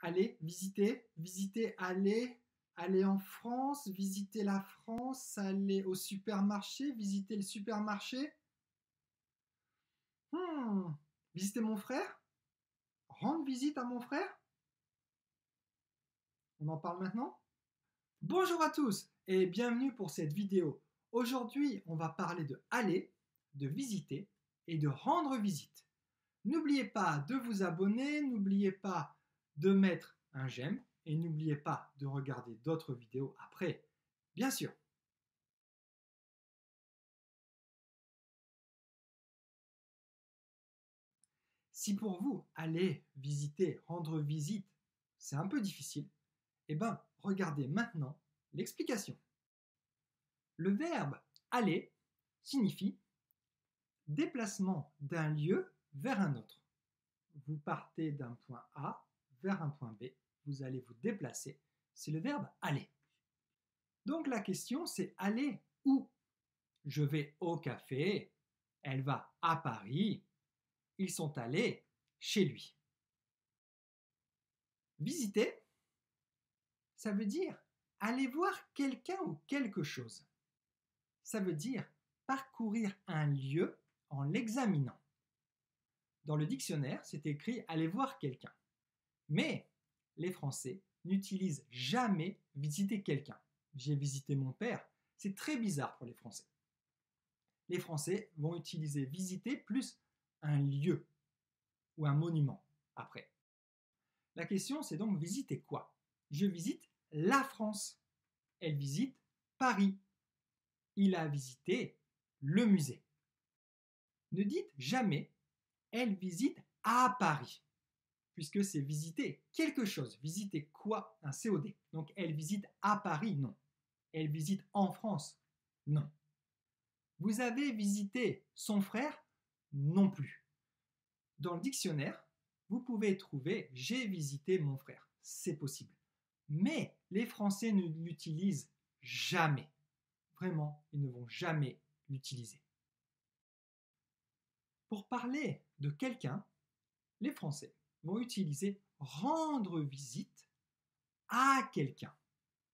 aller, visiter, visiter, aller, aller en France, visiter la France, aller au supermarché, visiter le supermarché. Visiter mon frère, rendre visite à mon frère. On en parle maintenant? Bonjour à tous et bienvenue pour cette vidéo. Aujourd'hui, on va parler de aller, de visiter et de rendre visite. N'oubliez pas de vous abonner, n'oubliez pas de mettre un j'aime et n'oubliez pas de regarder d'autres vidéos après, bien sûr. Si pour vous, aller, visiter, rendre visite, c'est un peu difficile, eh bien, regardez maintenant l'explication. Le verbe aller signifie déplacement d'un lieu vers un autre. Vous partez d'un point A vers un point B, vous allez vous déplacer, c'est le verbe aller. Donc la question c'est aller où? Je vais au café, elle va à Paris, ils sont allés chez lui. Visiter, ça veut dire aller voir quelqu'un ou quelque chose. Ça veut dire parcourir un lieu en l'examinant. Dans le dictionnaire, c'est écrit « aller voir quelqu'un ». Mais les Français n'utilisent jamais « visiter quelqu'un ». J'ai visité mon père, c'est très bizarre pour les Français. Les Français vont utiliser « visiter » plus un lieu ou un monument après. La question, c'est donc visiter quoi? Je visite la France. Elle visite Paris. Il a visité le musée. Ne dites jamais « elle visite à Paris », puisque c'est visiter quelque chose. Visiter quoi? Un COD. Donc elle visite à Paris? Non. Elle visite en France? Non. Vous avez visité son frère? Non plus. Dans le dictionnaire, vous pouvez trouver « j'ai visité mon frère ». C'est possible. Mais les Français ne l'utilisent jamais. Vraiment, ils ne vont jamais l'utiliser. Pour parler de quelqu'un, les Français vont utiliser « rendre visite à quelqu'un ».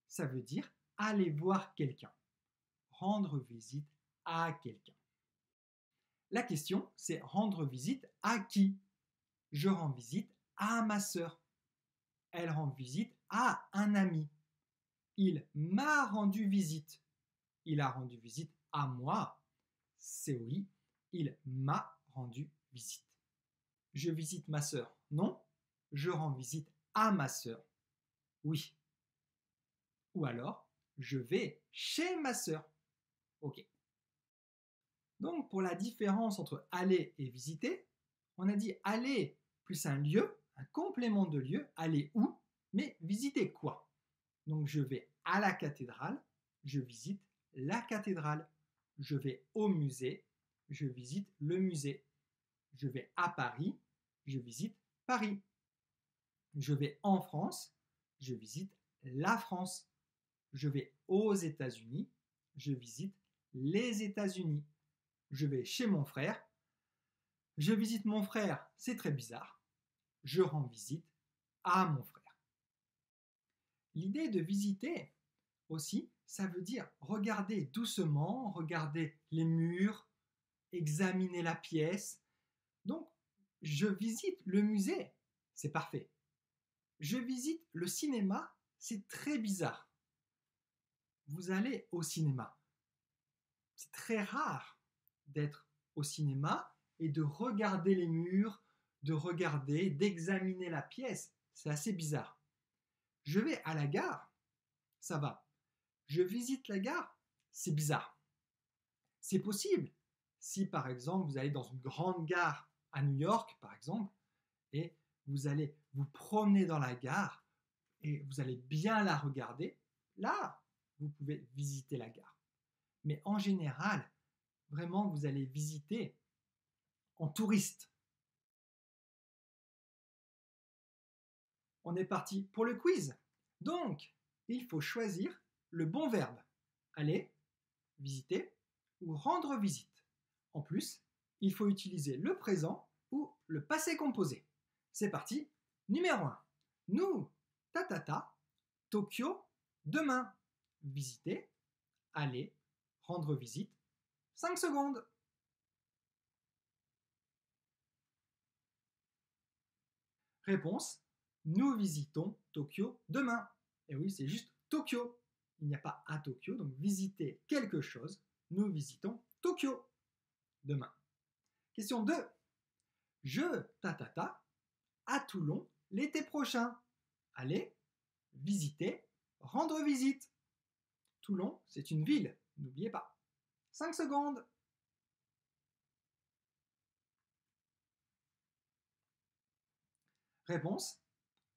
Ça veut dire aller voir quelqu'un. Rendre visite à quelqu'un. La question, c'est rendre visite à qui? Je rends visite à ma sœur. Elle rend visite à un ami. Il m'a rendu visite. Il a rendu visite à moi. C'est oui, il m'a rendu visite. Je visite ma sœur. Non, je rends visite à ma sœur. Oui. Ou alors, je vais chez ma sœur. Ok. Donc, pour la différence entre aller et visiter, on a dit aller plus un lieu, un complément de lieu, aller où, mais visiter quoi? Donc, je vais à la cathédrale, je visite la cathédrale. Je vais au musée, je visite le musée. Je vais à Paris, je visite Paris. Je vais en France, je visite la France. Je vais aux États-Unis, je visite les États-Unis. Je vais chez mon frère, je visite mon frère, c'est très bizarre. Je rends visite à mon frère. L'idée de visiter aussi, ça veut dire regarder doucement, regarder les murs, examiner la pièce. Donc, je visite le musée, c'est parfait. Je visite le cinéma, c'est très bizarre. Vous allez au cinéma. C'est très rare d'être au cinéma et de regarder les murs, de regarder, d'examiner la pièce. C'est assez bizarre. Je vais à la gare, ça va. Je visite la gare, c'est bizarre. C'est possible si par exemple vous allez dans une grande gare à New York par exemple et vous allez vous promener dans la gare et vous allez bien la regarder, là vous pouvez visiter la gare. Mais en général, vraiment vous allez visiter en touriste. On est parti pour le quiz. Donc, il faut choisir le bon verbe. Aller, visiter ou rendre visite. En plus, il faut utiliser le présent ou le passé composé. C'est parti, numéro 1. Nous, tatata, Tokyo, demain. Visiter, aller, rendre visite. 5 secondes. Réponse, nous visitons Tokyo demain. Et oui, c'est juste Tokyo. Il n'y a pas à Tokyo, donc visiter quelque chose. Nous visitons Tokyo demain. Question 2. Je, tatata, à Toulon l'été prochain. Aller, visiter, rendre visite. Toulon, c'est une ville, n'oubliez pas. 5 secondes. Réponse,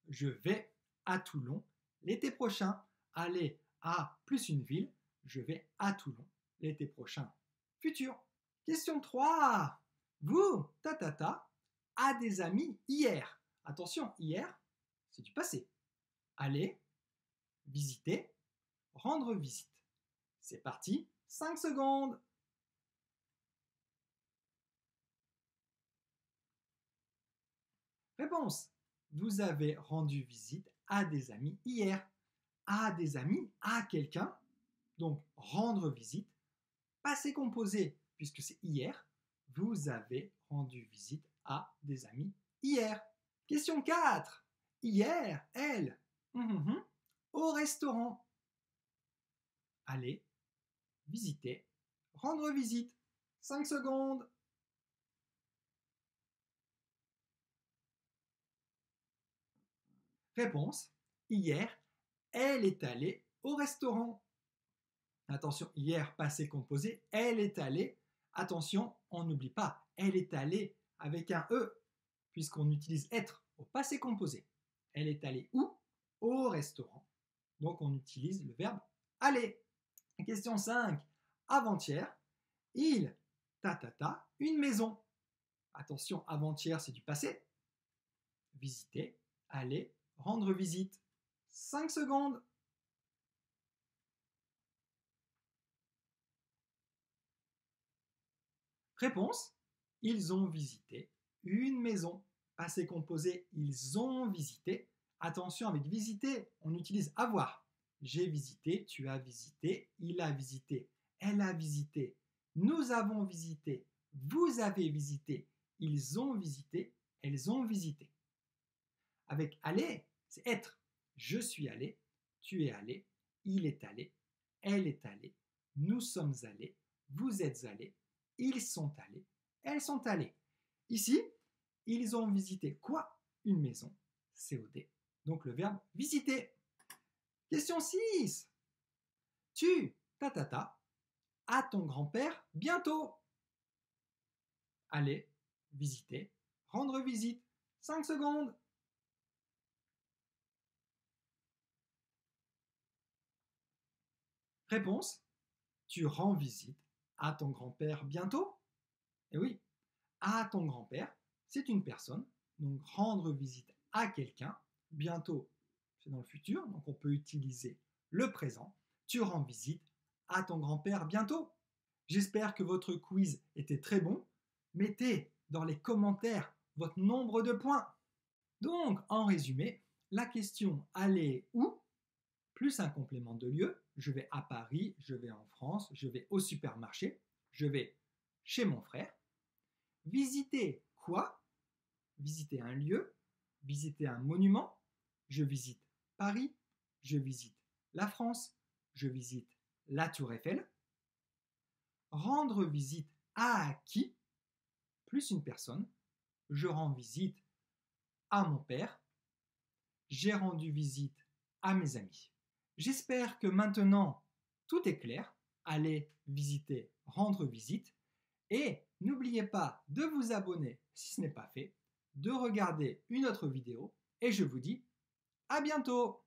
je vais à Toulon l'été prochain. Aller à plus une ville, je vais à Toulon l'été prochain. Futur. Question 3. Vous, tatata, a des amis hier. Attention, hier, c'est du passé. Aller, visiter, rendre visite. C'est parti, 5 secondes. Réponse, vous avez rendu visite à des amis hier. À des amis, à quelqu'un. Donc, rendre visite. Passé composé, puisque c'est hier. Vous avez rendu visite à des amis hier. Question 4. Hier, elle, au restaurant. Aller, visiter, rendre visite. 5 secondes. Réponse, hier, elle est allée au restaurant. Attention, hier, passé composé, elle est allée. Attention, on n'oublie pas, elle est allée avec un E, puisqu'on utilise être au passé composé. Elle est allée où? Au restaurant. Donc on utilise le verbe aller. Question 5. Avant-hier, il, tatata, une maison. Attention, avant-hier, c'est du passé. Visiter, aller, rendre visite. 5 secondes. Réponse, ils ont visité une maison. Passé composé, ils ont visité. Attention, avec visiter, on utilise avoir. J'ai visité, tu as visité, il a visité, elle a visité, nous avons visité, vous avez visité, ils ont visité, elles ont visité. Avec aller, c'est être. Je suis allé, tu es allé, il est allé, elle est allée, nous sommes allés, vous êtes allés, ils sont allés, elles sont allées. Ici, ils ont visité quoi? Une maison, COD. Donc le verbe visiter. Question 6. Tu, tatata, à ton grand-père bientôt. Aller, visiter, rendre visite. 5 secondes. Réponse, tu rends visite à ton grand-père bientôt. Et oui, à ton grand-père, c'est une personne. Donc rendre visite à quelqu'un, bientôt, c'est dans le futur, donc on peut utiliser le présent. Tu rends visite à ton grand-père bientôt. J'espère que votre quiz était très bon. Mettez dans les commentaires votre nombre de points. Donc, en résumé, la question aller où plus un complément de lieu. Je vais à Paris, je vais en France, je vais au supermarché, je vais chez mon frère. Visiter quoi? Visiter un lieu, visiter un monument. Je visite Paris, je visite la France, je visite la Tour Eiffel. Rendre visite à qui? Plus une personne. Je rends visite à mon père. J'ai rendu visite à mes amis. J'espère que maintenant tout est clair. Allez visiter, rendre visite. Et n'oubliez pas de vous abonner si ce n'est pas fait, de regarder une autre vidéo. Et je vous dis à bientôt!